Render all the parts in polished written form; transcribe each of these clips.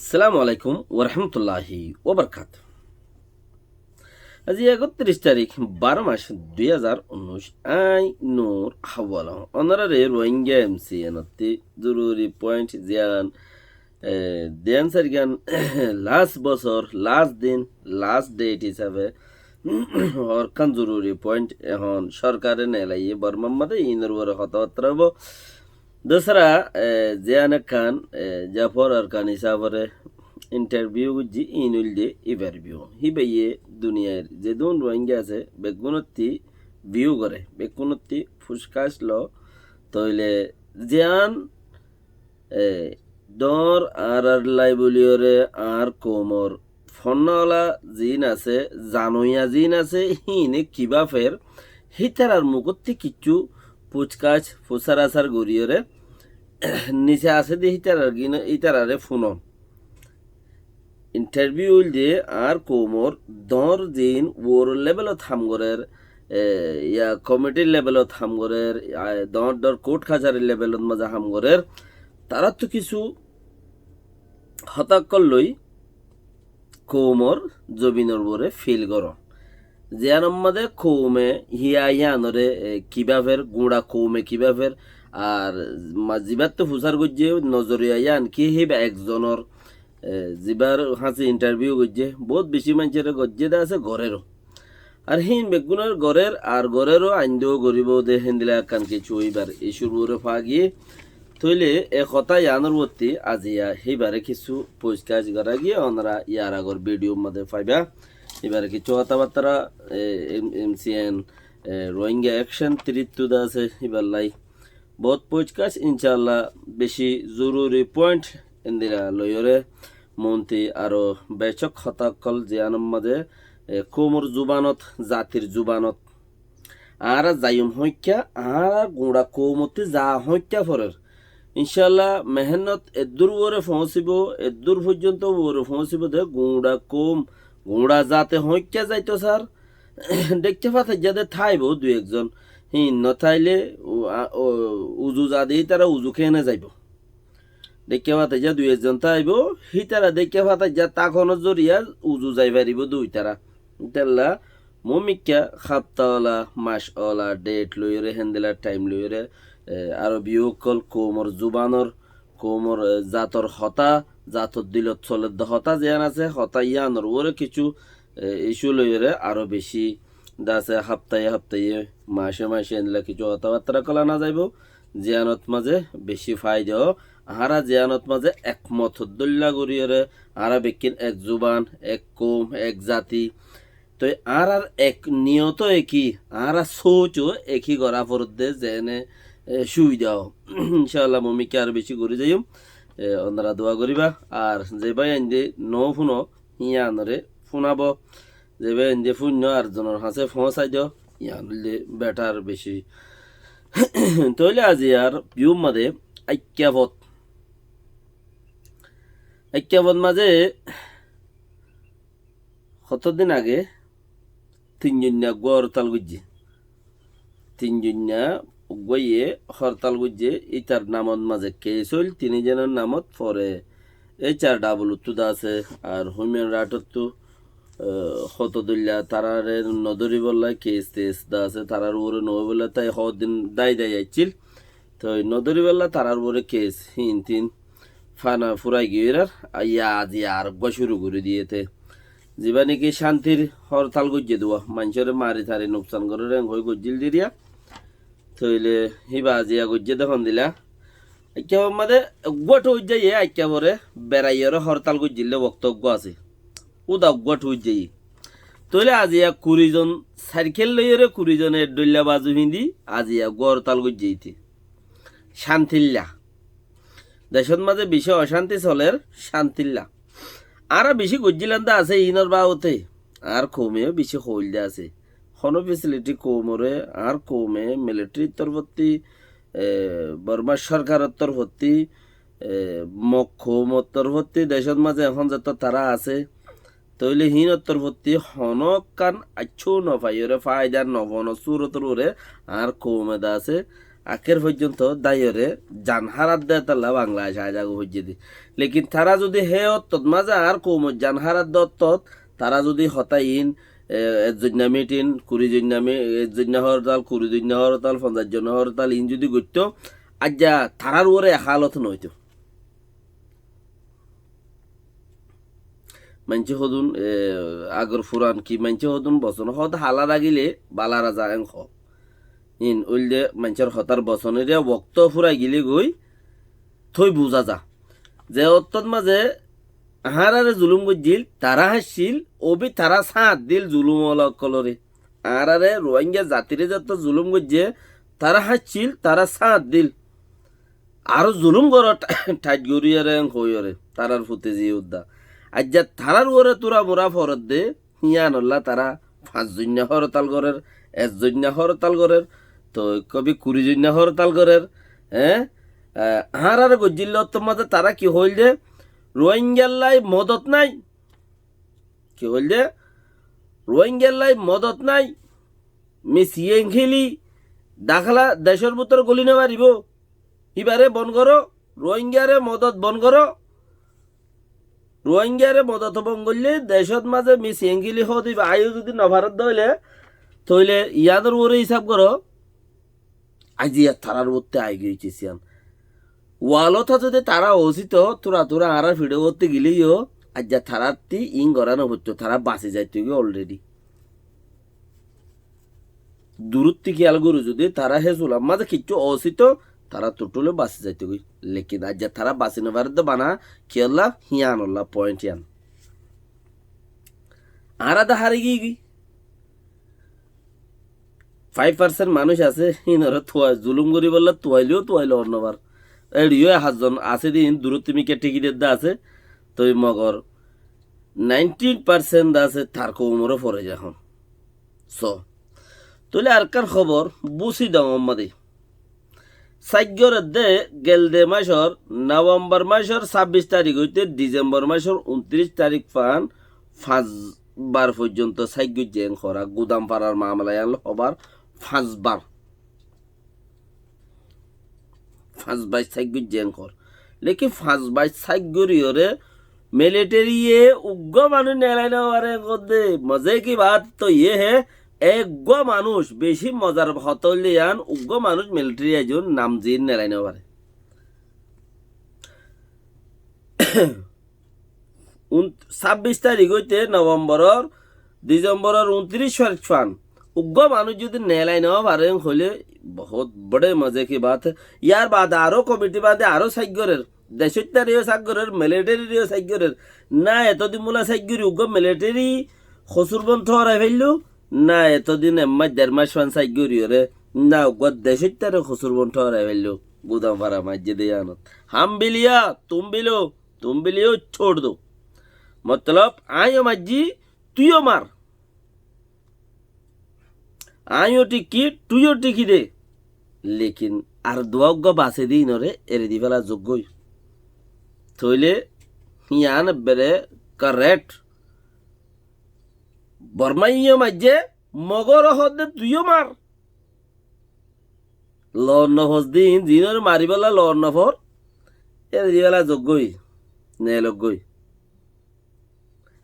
আসসালামু আলাইকুম ওরহমতুল্লাহি ওবরকাত। আজি ৩১ তারিখ ১২ মাস ২০১৯ আই নূর হাওয়ালা অনারারে রোহিঙ্গা এমসি এনতে জরুরি পয়েন্ট জিয়ান দেন সারিগান লাস্ট বছর লাস্ট দিন লাস্ট ডেট হিসাবে হরকান জরুরি পয়েন্ট এখন সরকারে নেলাইয়ে বর্মাম্মাদে ইনর বড় কথাবার্তা হব দোসরা জিয়ান খান জাফর আরকান হিসাবে ইন্টারভিউ গুজি ইনুল দে ইভারভিউ হিবাইয়ে দুনিয়ার যে দুন রোহিঙ্গা আছে বেগুনতি ভিউ করে বেগুনতি ফুসকাস ল তইলে জিয়ান দর আর লাইবুলিয়রে আর কোমর ফন্নওয়ালা জিন আছে জানুইয়া জিন আছে হিনে কিবা ফের হিতারার মুখতি কিচ্ছু পুচকাছ ফুসার আসার গড়িয়রে নিচে আছে দিয়ে ইতারারে ফুনম ইন্টারভিউ যে আর কোমর দর দিন ওর লেভেলত হামগরের ইয়া কমিটির লেভেলত হামগরের দর দর কোর্ট কাছারির লেভেলত মাজা হামগরের তারা তো কিছু হতাক্কল লই কোমর জবিনর বরে ফিল কর জিয়ান মাদে কৌমে হিয়া ইয়ানরে কিভাবের গুঁড়া কৌমে কিভাবের আর জিবার তো ফুসার গজ্জে নজরিয়া ইয়ান কি হিবা একজনের জিবার হাসি ইন্টারভিউ গজ্জে বহুত বেশি মানুষের গজ্জে দা আছে ঘরেরও আর হিন বেগুনের ঘরের আর ঘরেরও আইনদেও গরিব দে হেন্দিলা কান কিছু এইবার ইস্যুর বরে ফা গিয়ে তৈলে এ কথা ইয়ানোর বর্তি আজিয়া সেইবারে কিছু পরিষ্কার করা গিয়ে ওনারা ইয়ার আগর ভিডিওর মধ্যে পাইবা এবারে কিছু কথাবার্তা এমসিএন রোহিঙ্গা অ্যাকশন তৃতীয় আছে এবার লাই বহুত পরিষ্কার ইনশাল্লাহ বেশি জরুরি পয়েন্ট ইন্দিরা লয়রে মন্ত্রী আরো বেচক হতাকল জিয়ানোর মাঝে কোমর জুবানত জাতির জুবানত আর যাইম হইক্যা আর গুঁড়া কৌমতি যা হইক্যা ফরের ইনশাল্লাহ মেহনত এদুর ওরে পৌঁছিব এদুর পর্যন্ত ওরে পৌঁছিব দে গুঁড়া কম গুঁড়া যাতে হইক্যা যাইতো স্যার দেখতে পাতে যাদের থাইব দু একজন ন থাইলে উজু যা দিই তারা উজু খেয়ে না যাইব দেখে পাতে যা দুই একজন থাইব হি তারা দেখে পাতে যা তখনও জরিয়া উজু যাই পারিব দুই তারা তেল্লা মমিকা সাপ্তাহলা মাসওয়ালা ডেট লইরে হ্যান্ডেলার টাইম লইরে আর বিয়োগকল কোমর জুবানর কোমর জাতর হতা জাতর দিলত চলের হতা যেন আছে হতা ইয়ানর ওরে কিছু ইস্যু লইরে আরো বেশি দাসে সপ্তাহে সপ্তাহে মাসে মাসে এনলা কিছু কথাবার্তা কলা না যাইব জিয়ানত মাঝে বেশি ফায়দা আহারা জিয়ানত মাঝে একমত দল্লা গড়িয়রে আরা বেকিন এক জুবান এক কোম এক জাতি তো আর এক নিয়ত একই আর সোচও একই করা পরত দে যেনে সুবিধাও ইনশাআল্লাহ মমিকে আর বেশি করে যাইম ওনারা দোয়া করিবা আর যে ভাই আইন্দে ন ফুনো ইয়ানরে ফুনাব যে ভাই আইন্দে শূন্য আর জনের হাসে ফসাই দিও ইয়ানলে বেটার বেশি তইলে আজি আর বিউম মাঝে ঐক্যবত মাঝে কতদিন আগে তিনজনিয়া হরতাল গুজি তিনজনিয়া গইয়ে হরতাল গুজে ইতার নামত মাঝে কেস হইল তিনজনের নামত পরে এই চার ডাবল উত্তুদা আছে আর হিউম্যান রাইটত তো হতদুল্লা তারারে নদরি বললাই কেস টেস দা আছে তারার উপরে নয় বললে তাই দিন দায় আইছিল তো নদরি বললা তারার উপরে কেস হিন তিন ফানা ফুরাই গিয়ে ইয়া আজি আর শুরু করে দিয়েতে যিবা নাকি শান্তির হরতাল গজ্জে দেওয়া মানুষের মারি থারি নোকসান করে রেং হয়ে গজ্জিল দিয়া থইলে হিবা আজিয়া গজ্জে দেখুন দিলা আইক্যা মাদে গোট হয়ে যাই আইক্যা পরে বেড়াইয়ের হরতাল গজ্জিলে বক্তব্য আছে উদা গোট হয়ে যাই তইলে আজিয়া ২০ জন সাইকেল লইরে ২০ জনের ডল্লা বাজু হিন্দি আজিয়া হরতাল গজ্জেইতে শান্তিল্লা দেশের মাঝে বেশি অশান্তি চলের শান্তিল্লা আর বেশি গজ্জিলান্দা আছে ইনর বাউতে আর কমেও বেশি হইলদা আছে হন ফেসিলিটি কমরে আর কমে মিলিটারির তরফতি বর্মা সরকারের তরফতি মক্ষমর তরফতি দেশের মাঝে এখন যত তারা আছে তইলে হিনর তরফতি হনক কান আচ্ছু নফাইরে ফায়দার নবন সুরতর ওরে আর কমে দা আছে আখের পর্যন্ত দায়রে জানহারাত দেয় তাল্লা বাংলাদেশ আজাগো হজ্জে দি লেকিন তারা যদি হে অত্তত মাজা আর কৌম জানহারাত দত্তত তারা যদি হতাইন এজন্য মিটিন কুড়িজন্য এজন্য হরতাল কুড়িজন্য হরতাল 50 জন হরতাল ইন যদি গইত আজ্জা তারার ওরে একালত নইতো মানছে হদুন আগর ফুরান কি মানছে হদুন বসন হদ হালা লাগিলে বালা রাজা এং হ ইন উলদে মানছের হতার বসনের বক্ত ফুরাই গিলে গই থই বুঝা যা যে অত্তর মাঝে আহারারে জুলুম গজিল তারা হাসিল ওবি তারা সাথ দিল জুলুম কলরে আহারারে রোহিঙ্গা জাতিরে যত জুলুম গজে তারা হাসিল তারা সাথ দিল আরো জুলুম কর ঠাইট গরিয়ারে হইরে তারার ফুতে যে উদ্দা আজ্জা তারার ওরে তোরা মোরা ফরত দে হিয়ানল্লা তারা 5 জন্য হরতাল করের 1 জন্য হরতাল করের তো কবি 20 জন্য হরতাল করের হ্যাঁ আহারারে গজিল মাঝে তারা কি হইল যে রোহিঙ্গাল্লাই মদত নাই কি হইল যে রোহিঙ্গাল্লাই মদত নাই মিশিয়ে খেলি দাখলা দেশের ভিতর গলি না পারিব এবারে বন করো রোহিঙ্গারে মদত বন করো রোহিঙ্গারে মদত বন করলে দেশত মাঝে মিশিয়ে খেলি হত আয়ু যদি নভারত দইলে তইলে ইয়াদের ওরে হিসাব করো আজি তারার উঠতে আই গিয়েছি সিয়ান ওয়ালত যদি তারা অসিত তোরা তোরা আর ভিডিও করতে গেলেও আজ যা থারার তি ইং গড়ানো হচ্ছে তারা বাঁচে যাইতে গিয়ে অলরেডি দূরত্বে খেয়াল করু যদি তারা হে চুলাম মাঝে কিচ্ছু অসিত তারা টুটুলে বাঁচে যাইতে গই লেকিন আজ যা তারা বাঁচে নেবার বানা খেয়াল্লা হিয়ানল্লা পয়েন্ট ইয়ান আরাদা হারে গিয়ে 5% মানুষ আছে ইনরা তোয়া জুলুম করি বললা তোয়াইলো অন্যবার এড়িও 1 আছে দিন দূরত্বমি টিকিটের দা আছে তো মগর 19% আছে তার কোমরও পড়ে যখন তোলে আরকার খবর বুঝি দাও আমাদে সাইগরের দে গেলদে মাসর নভেম্বর মাসর 26 তারিখ হইতে ডিসেম্বর মাসর 29 তারিখ পান 5 বার পর্যন্ত সাইগর জেং করা গুদাম পাড়ার মামলায় আনলো হবার 5 বার 5 बाई साइगुर जेंकर लेकिन 5 बाई साइगुर योरे मिलिट्री ये उग्गो मानुष नेलाइना वारे कोदे मजे की बात तो ये है एक गो मानुष बेशी मजार हतलियान उग्गो मानुष मिलिट्री एजन नाम जिन नेलाइना वारे 26 तारीख হইতে নভেম্বরের ডিসেম্বরের 29 তারিখ ফান उग्गो मानुष যদি নেলাই না পারে হলে बहुत बड़े मजे की बात है यार बाद आरो कमिटी बादे आरो साइगरेर देशत्यारियो साइगरेर मिलिटारियो साइगरेर ना एतदिन मुला साइगरी उग्गो मिलिटारी खसुरबन थराय फैललो ना एतदिन एम्मा 1.5 मास फान साइगरी रे ना उग्गो देशत्यारे खसुरबन थराय फैललो गुदाम भरा मस्जिद यानत हम बिलिया तुम बिलियो छोड़ दो मतलब आयो मज्जी तुयो मार आयो टिकी तुयो टिकी दे लेकिन আর দোয়াগ্য বাসে দিই নরে এর দি ফেলা যোগ্যই থইলে হিয়ান বেরে কারেক্ট বর্মাইয় মাঝে মগর হদে তুইও মার লর্ন হস দিন দিনের মারিবেলা লর্ন ফর এর দি ফেলা যোগ্যই নে লগ্যই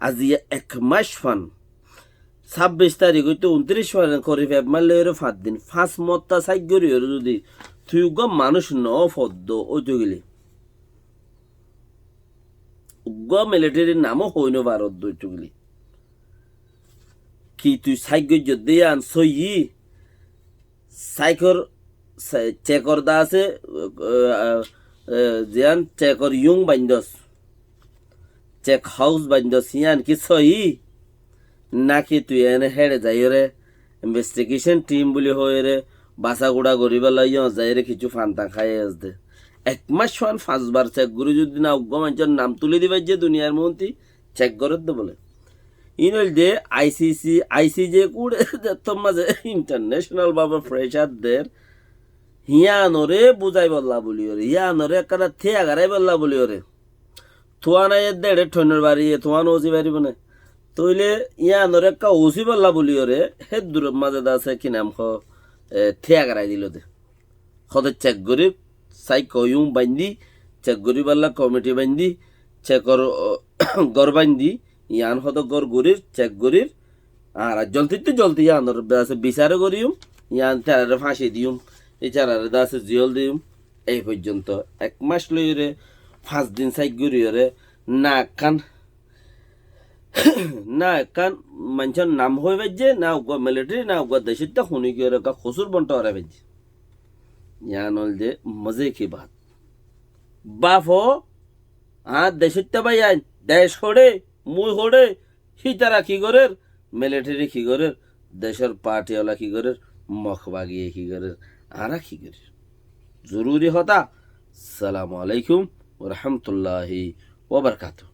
আজি 1 মাস ফান 26 তারিখ হইতে 29 ফান করে ফেব মারলে 5 দিন 5 মত্তা সাইগরি যদি তুই গো মানুষ ন ফদ্দ ওইতো গেলি গ মিলিটারির নামও হইনো ভারত দইতো গেলি কি তুই সাইগর দেয়ান সই সাইকর চেকর দা আছে জিয়ান চেকর ইয়ং বাইন্দস চেক হাউস বাইন্দস ইয়ান কি সই নাকি তুই এনে হেড়ে যাই রে ইনভেস্টিগেশন টিম বলি হয়ে রে বাসাগুড়া গরিবেলা যাই রে কিছু ফান্তা খাই আসতে 1 মাস ফান 5 বার চেক গুরু যদি না উগ্র মানুষের নাম তুলে দিবে যে দুনিয়ার মন্ত্রী চেক করে দে বলে ইনল যে আইসিজে কুড়ে মাঝে ইন্টারন্যাশনাল বাবা প্রেশারদের হিয়ানরে বুঝাই বললা বলি ওরে হিয়ানরে একটা থিয়া গারাই বললা বলি ওরে থোয়ানা দেড়ে ঠনের বাড়ি থোয়ানো ওসি পারিব না তইলে ইয়ানরে একটা ওসি বললা বলি ওরে হে দূর মাঝে আছে কি নাম থিয়া গারাই দিল দে সদে চেক করি চাই কয়ুম বান্ধি চেক করি পারলা কমিটি বান্ধি চেকর গড় বান্ধি ইয়ান সদ গড় গরির চেক গরির আর জলদি ইয়ানোর বিচারে করিম ইয়ান চারারে ফাঁসি দিম এই চারারে দাসে জিয়ল দিম এই পর্যন্ত 1 মাস লইরে 5 দিন চাই গরিয়রে না কান না কান মানুষের নাম হয়ে বেজে না উগা মিলিটারি না উগা দেশিত শুনি কি ওরা খসুর বন্ট ওরা বেজে ইয়ান হল যে মজে কি বাপ হো দেশিত ভাই আইন দেশ হড়ে মুই হড়ে হি তারা কি করে মিলিটারি কি করে দেশের পার্টিওয়ালা কি করে মখ বাগিয়ে কি করে আরা কি করে জরুরি হতা সালামু আলাইকুম ওয়া রাহমাতুল্লাহি ওয়া বারাকাতুহু